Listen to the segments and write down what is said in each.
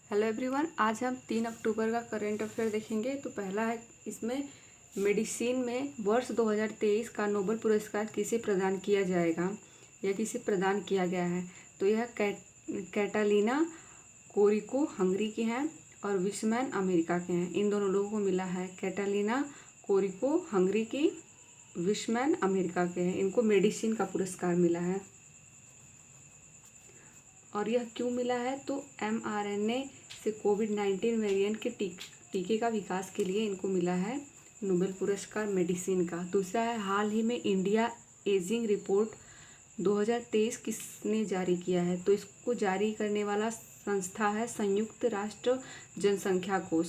Hello everyone, आज हम 3 अक्टूबर का करंट अफेयर देखेंगे। तो पहला है इसमें मेडिसिन में वर्ष 2023 का नोबेल पुरस्कार किसे प्रदान किया जाएगा या किसे प्रदान किया गया है। तो यह कैटालिना कोरिको हंगरी की हैं और विशमैन अमेरिका के हैं। इन दोनों लोगों को मिला है। कैटालिना कोरिको हंगरी की, विशमैन अमेरिका के हैं। इनको मेडिसिन का पुरस्कार मिला है। और यह क्यों मिला है? तो mRNA से कोविड-19 वेरिएंट के टीके का विकास के लिए इनको मिला है नोबेल पुरस्कार मेडिसिन का। दूसरा है, हाल ही में इंडिया एजिंग रिपोर्ट 2023 किसने जारी किया है? तो इसको जारी करने वाला संस्था है संयुक्त राष्ट्र जनसंख्या कोष।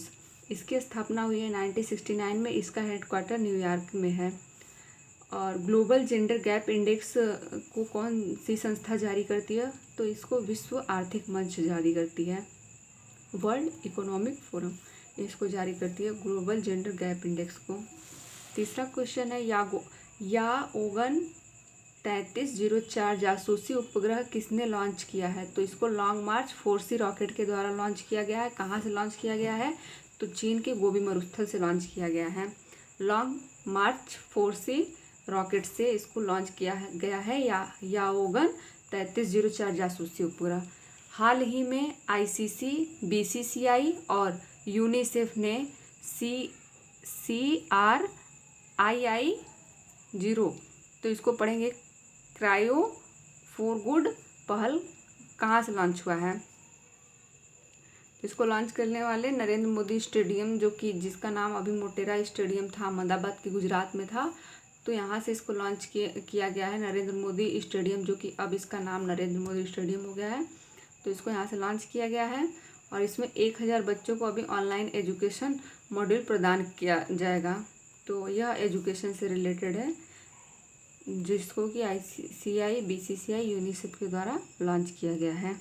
इसकी स्थापना हुई है 1969 में। इसका हेडक्वार्टर न्यूयॉर्क में है। और ग्लोबल जेंडर गैप इंडेक्स को कौन सी संस्था जारी करती है? तो इसको विश्व आर्थिक मंच जारी करती है। वर्ल्ड इकोनॉमिक फोरम इसको जारी करती है, ग्लोबल जेंडर गैप इंडेक्स को। तीसरा क्वेश्चन है, याओगन 3304 जासूसी उपग्रह किसने लॉन्च किया है? तो इसको लॉन्ग मार्च 4C रॉकेट के द्वारा लॉन्च किया गया है। कहाँ से लॉन्च किया गया है? तो चीन के गोबी मरुस्थल से लॉन्च किया गया है। लॉन्ग मार्च 4C रॉकेट से इसको लॉन्च किया गया है याओगन 3304 जासूसी उपग्रह। हाल ही में ICC, BCCI और यूनिसेफ ने CRII-0, तो इसको पढ़ेंगे, क्रायो फॉर गुड पहल कहाँ से लॉन्च हुआ है? इसको लॉन्च करने वाले नरेंद्र मोदी स्टेडियम, जो कि जिसका नाम अभी मोटेरा स्टेडियम था, अहमदाबाद के गुजरात में था। तो यहाँ से इसको लॉन्च किया गया है नरेंद्र मोदी स्टेडियम, जो कि अब इसका नाम नरेंद्र मोदी स्टेडियम हो गया है। तो इसको यहाँ से लॉन्च किया गया है। और इसमें 1000 बच्चों को अभी ऑनलाइन एजुकेशन मॉड्यूल प्रदान किया जाएगा। तो यह एजुकेशन से रिलेटेड है, जिसको कि ICCI, BCCI, यूनिसेफ के द्वारा लॉन्च किया गया है।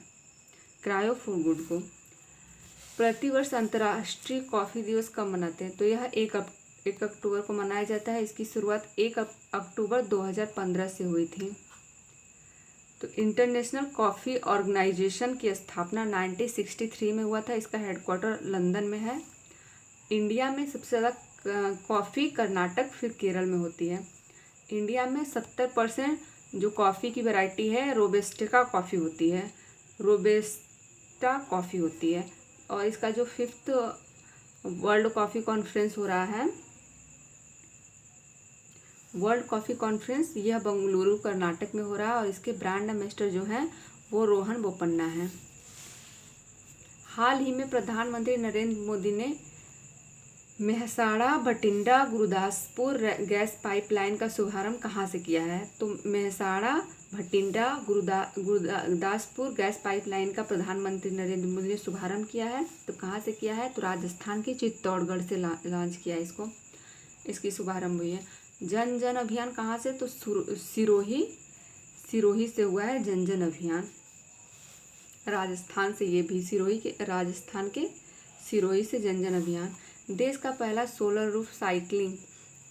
क्रायो फॉर गुड को प्रतिवर्ष अंतर्राष्ट्रीय कॉफ़ी दिवस कब मनाते हैं? तो यह 1 अक्टूबर को मनाया जाता है। इसकी शुरुआत 1 अक्टूबर 2015 से हुई थी। तो इंटरनेशनल कॉफ़ी ऑर्गेनाइजेशन की स्थापना 1963 में हुआ था। इसका हेडक्वार्टर लंदन में है। इंडिया में सबसे ज़्यादा कॉफ़ी कर्नाटक फिर केरल में होती है। इंडिया में 70% जो कॉफ़ी की वैरायटी है रोबस्टा कॉफ़ी होती है, रोबस्टा कॉफ़ी होती है। और इसका जो 5th वर्ल्ड कॉफ़ी कॉन्फ्रेंस हो रहा है, वर्ल्ड कॉफ़ी कॉन्फ्रेंस, यह बंगलुरु कर्नाटक में हो रहा है। और इसके ब्रांड एम्बेसडर जो हैं वो रोहन बोपन्ना हैं। हाल ही में प्रधानमंत्री नरेंद्र मोदी ने मेहसाणा भटिंडा गुरुदासपुर गैस पाइपलाइन का शुभारंभ कहाँ से किया है? तो मेहसाणा भटिंडा गुरुदासपुर गैस पाइपलाइन का प्रधानमंत्री नरेंद्र मोदी ने शुभारंभ किया है। तो कहाँ से किया है? तो राजस्थान के चित्तौड़गढ़ से लॉन्च किया है इसको। इसकी शुभारंभ हुई है। जन जन अभियान कहाँ से? तो सिरोही से हुआ है जन जन अभियान। राजस्थान से, ये भी राजस्थान के सिरोही से जन जन अभियान। देश का पहला सोलर रूफ साइकिलिंग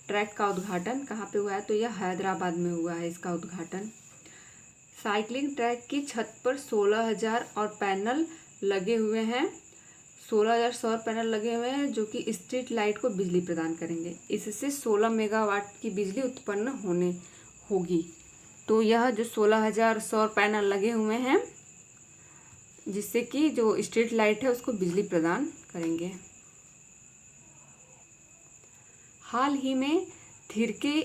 ट्रैक का उद्घाटन कहाँ पे हुआ है? तो यह हैदराबाद में हुआ है इसका उद्घाटन। साइकिलिंग ट्रैक की छत पर 16,000 और पैनल लगे हुए हैं। 16,000 सौर पैनल लगे हुए हैं, जो कि स्ट्रीट लाइट को बिजली प्रदान करेंगे। इससे 16 मेगावाट की बिजली उत्पन्न होगी। तो यह जो 16,000 सौर पैनल लगे हुए हैं, जिससे कि जो स्ट्रीट लाइट है उसको बिजली प्रदान करेंगे। हाल ही में थिरके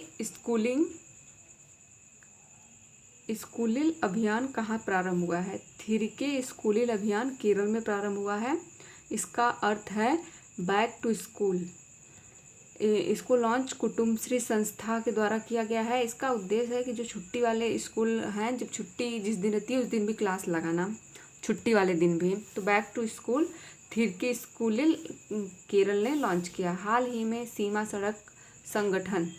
स्कूलिल अभियान कहाँ प्रारंभ हुआ है? थिरके स्कूलिल अभियान केरल में प्रारंभ हुआ है। इसका अर्थ है बैक टू स्कूल। इसको लॉन्च कुटुम्बश्री संस्था के द्वारा किया गया है। इसका उद्देश्य है कि जो छुट्टी वाले स्कूल हैं, जब छुट्टी जिस दिन रहती है उस दिन भी क्लास लगाना, छुट्टी वाले दिन भी। तो बैक टू स्कूल थिरके स्कूलिल केरल ने लॉन्च किया। हाल ही में सीमा सड़क संगठन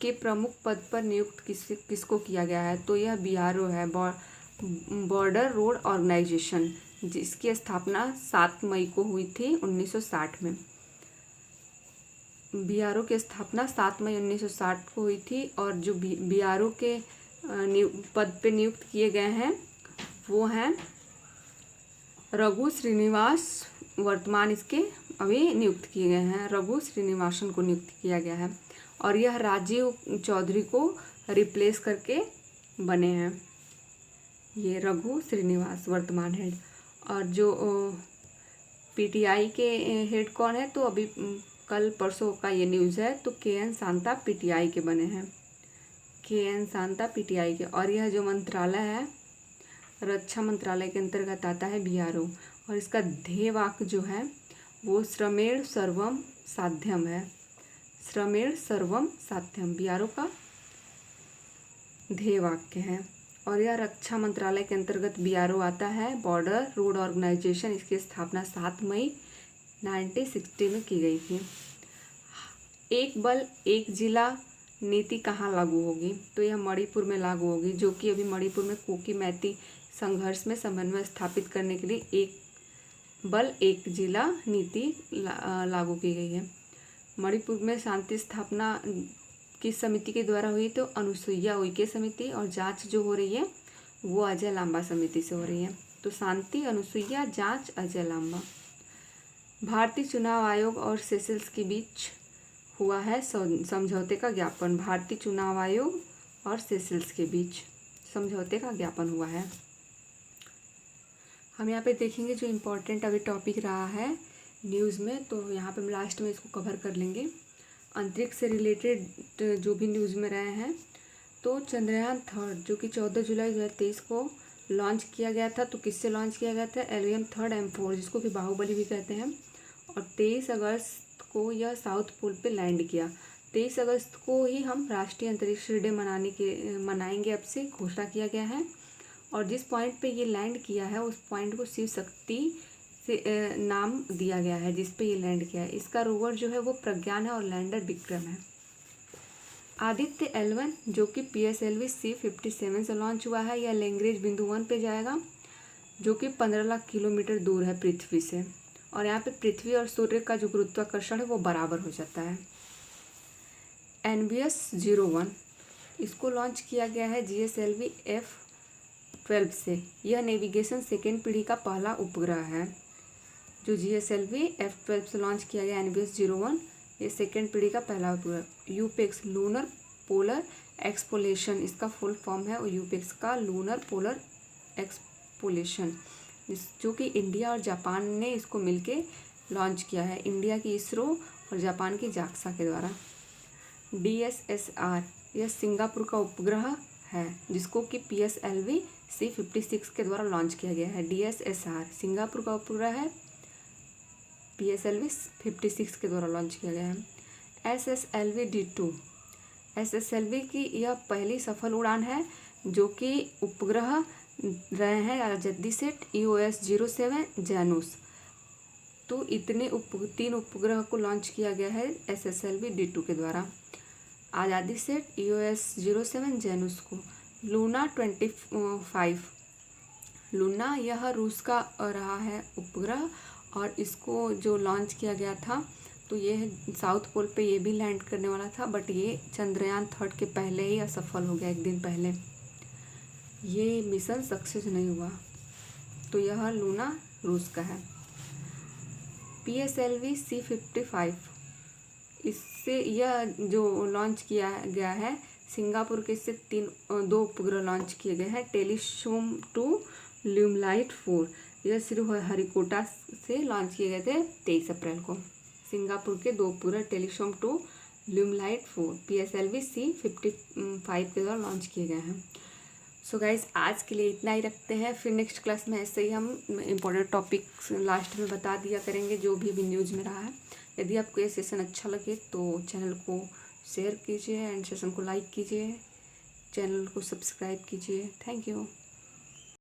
के प्रमुख पद पर नियुक्त किसको किया गया है? तो यह BRO है, बॉर्डर रोड ऑर्गेनाइजेशन, जिसकी स्थापना 7 मई को हुई थी 1960 में। BRO की स्थापना 7 मई 1960 को हुई थी। और जो BRO के पद पे नियुक्त किए गए हैं वो हैं रघु श्रीनिवास वर्तमान इसके अभी नियुक्त किए गए हैं, रघु श्रीनिवासन को नियुक्त किया गया है और यह राजीव चौधरी को रिप्लेस करके बने हैं, ये रघु श्रीनिवास वर्तमान हेड। और जो पीटीआई के हेड कौन है, तो अभी कल परसों का ये न्यूज़ है, तो के.एन. शांता पीटीआई के बने हैं, के.एन. शांता पीटीआई के। और यह जो मंत्रालय है रक्षा मंत्रालय के अंतर्गत आता है बीआरओ, और इसका ध्येय वाक्य जो है वो श्रमेण सर्वम साध्यम है, श्रमेण सर्वम साध्यम बीआरओ का ध्येय वाक्य है। और यह रक्षा मंत्रालय के अंतर्गत बीआरओ आता है। बॉर्डर रोड ऑर्गेनाइजेशन, इसकी स्थापना 7 मई 1960 में की गई थी। एक बल एक जिला नीति कहाँ लागू होगी, तो यह मणिपुर में लागू होगी, जो कि अभी मणिपुर में कुकी मैती संघर्ष में समन्वय स्थापित करने के लिए एक बल एक जिला नीति लागू की गई है। मणिपुर में शांति स्थापना किस समिति के द्वारा हुई, तो अनुसुईया उइके समिति, और जांच जो हो रही है वो अजय लांबा समिति से हो रही है। तो शांति, अनुसुईया, जांच, अजय लांबा। भारतीय चुनाव आयोग और सेशल्स के बीच हुआ है समझौते का ज्ञापन, भारतीय चुनाव आयोग और सेशल्स के बीच समझौते का ज्ञापन हुआ है। हम यहाँ पे देखेंगे जो इम्पोर्टेंट अभी टॉपिक रहा है न्यूज़ में, तो यहाँ पे हम लास्ट में इसको कवर कर लेंगे। अंतरिक्ष से रिलेटेड जो भी न्यूज़ में रहे हैं, तो चंद्रयान 3 जो कि 14 जुलाई 2023 को लॉन्च किया गया था, तो किससे लॉन्च किया गया था, LVM 3 M4, जिसको कि बाहुबली भी कहते हैं, और 23 अगस्त को यह साउथ पोल पे लैंड किया। 23 अगस्त को ही हम राष्ट्रीय अंतरिक्ष डे मनाएंगे, अब से घोषणा किया गया है। और जिस पॉइंट पे ये लैंड किया है उस पॉइंट को शिव शक्ति से नाम दिया गया है, जिस पे ये लैंड किया है। इसका रोवर जो है वो प्रज्ञान है और लैंडर विक्रम है। आदित्य L1 जो कि PSLV C57 से लॉन्च हुआ है, यह लैंग्रेज बिंदु 1 पे जाएगा, जो कि 15 लाख किलोमीटर दूर है पृथ्वी से, और यहाँ पे पृथ्वी और सूर्य का जो गुरुत्वाकर्षण है वो बराबर हो जाता है। NVS 01 इसको लॉन्च किया गया है GSLV F12 से। यह नेविगेशन सेकेंड पीढ़ी का पहला उपग्रह है, जो GSLV F12 से लॉन्च किया गया NVS 01, ये सेकेंड पीढ़ी का पहला उपग्रह। यूपेक्स लूनर पोलर एक्सपोलेशन इसका फुल फॉर्म है, और यूपेक्स का लूनर पोलर एक्सपोलेशन, जो कि इंडिया और जापान ने इसको मिलके लॉन्च किया है, इंडिया की इसरो और जापान की जाक्सा के द्वारा। DSSR यह सिंगापुर का उपग्रह है, जिसको कि PSLV C56 के द्वारा लॉन्च किया गया है। DSSR सिंगापुर का उपग्रह है, PSLV 56 के द्वारा लॉन्च किया गया है। SSLV D2 SSLV की यह पहली सफल उड़ान है, जो कि उपग्रह रहे हैं आजादी सेट, EOS 07 जैनुस। तो इतने 3 उपग्रह को लॉन्च किया गया है SSLV D2 के द्वारा, आज़ादी सेट, EOS 07 जैनुस को। लूना 25 लूना यह रूस का रहा है उपग्रह, और इसको जो लॉन्च किया गया था तो ये साउथ पोल पे ये भी लैंड करने वाला था, बट ये चंद्रयान 3 के पहले ही असफल हो गया, एक दिन पहले ये मिशन सक्सेस नहीं हुआ। तो यह लूना रूस का है। PSLV C55 इससे यह जो लॉन्च किया गया है सिंगापुर के, इससे 2 उपग्रह लॉन्च किए गए हैं। टेलीशोम 2 ल्यूमलाइट 4 यह श्रीहरिकोटा से लॉन्च किए गए थे 23 अप्रैल को। सिंगापुर के 2 उपग्रह टेलीशोम 2 ल्यूमलाइट 4 PSLV C55 के द्वारा लॉन्च किए गए हैं। सो गाइज आज के लिए इतना ही रखते हैं, फिर नेक्स्ट क्लास में ऐसे ही हम इम्पोर्टेंट टॉपिक्स लास्ट में बता दिया करेंगे जो भी न्यूज़ में रहा है। यदि आपको ये सेशन अच्छा लगे तो चैनल को शेयर कीजिए एंड सेशन को लाइक कीजिए, चैनल को सब्सक्राइब कीजिए। Thank you.